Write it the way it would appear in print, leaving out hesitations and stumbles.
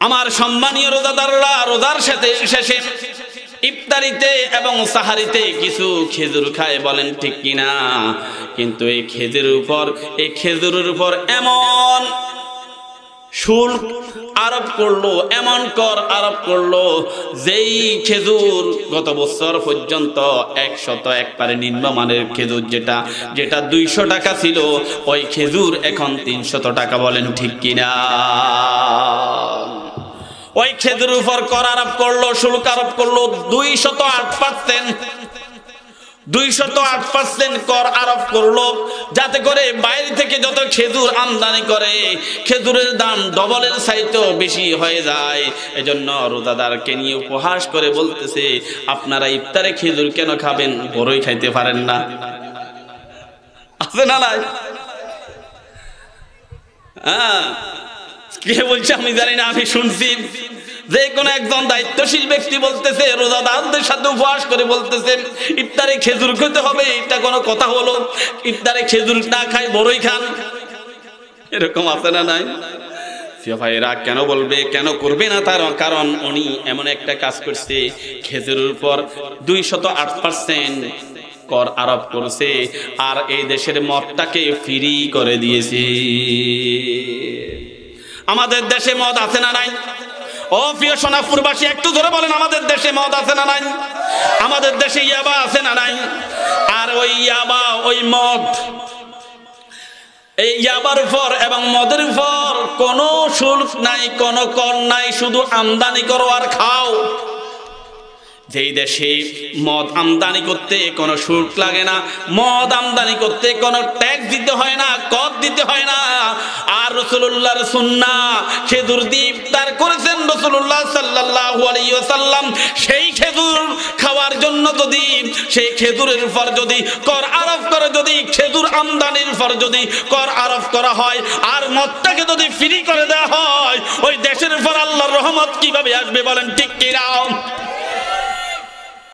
আমার সম্মানীয় রোজাদাররা, রোজার শেষে ইফতারিতে এবং সাহারিতে কিছু খেজুর খায়, বলেন ঠিক কিনা? কিন্তু এই খেজুরের উপর এমন শুল্ক আরোপ করলো, এমন কর আরোপ করলো, যেই খেজুর গত বছর পর্যন্ত 101 পারে নিম্নমানের খেজুর যেটা 200 টাকা ছিল, ওই খেজুর এখন 300 টাকা, বলেন ঠিক কিনা? ওই খেজুরের উপর কর আরোপ করলো, শুল্ক আরোপ করলো 208% কর আরোপ করলো, যাতে করে বাইরে থেকে যত খেজুর আমদানি করে খেজুরের দাম ডবলের চাইতেও বেশি হয়ে যায়। এজন্য রোজাদারকে নিয়ে উপহাস করে বলতেছে, আপনারা ইফতারে খেজুর কেন খাবেন, বড়ই খাইতে পারেন না? আছে না নাই? হ্যাঁ, কে বলছে আমি জানি না, আমি শুনছি যে কোন একজন দায়িত্বশীল ব্যক্তি বলতেছে, রোজাদারদের সাথে উপহাস করে বলতেছে ইফতারে খেজুর খেতে হবে। এটা কোনো কথা হলো? ইফতারে খেজুর না খায় বড়ই খান, এরকম আছে না নাই? ভাইরা কেন বলবে, কেন করবে না? তার কারণ উনি এমন একটা কাজ করছে, খেজুরের উপর 208% কর আরোপ করছে, আর এই দেশের মদটাকে ফ্রি করে দিয়েছে। আমাদের দেশে মদ আছে না নাই? ও প্রিয় সোনাপুরবাসী, একটু ধরে বলেন, আমাদের দেশে মদ আছে না নাই? আমাদের দেশে ইয়াবা আছে না নাই? আর ওই ইয়াবা, ওই মদ, এই ইয়াবার উপর এবং মদের উপর কোনো শুল্ক নাই, কোনো কর নাই, শুধু আমদানি করো আর খাও। যেই দেশে মদ আমদানি করতে কোনো শুল্ক লাগে না, মদ আমদানি করতে কোনো ট্যাক্স দিতে হয় না, কর দিতে হয় না। আর রাসূলুল্লাহর সুন্নাহ, খেজুর দিয়ে ইফতার করেছেন রাসূলুল্লাহ সাল্লাল্লাহু আলাইহি ওয়াসাল্লাম। সেই খেজুর খাওয়ার জন্য যদি, সেই খেজুরের উপর যদি কর আরোপ করে, যদি খেজুর আমদানির উপর যদি কর আরোপ করা হয়, আর মদটাকে যদি ফ্রি করে দেওয়া হয়, ওই দেশের উপর আল্লাহর রহমত কিভাবে আসবে, বলেন ঠিক কিনা?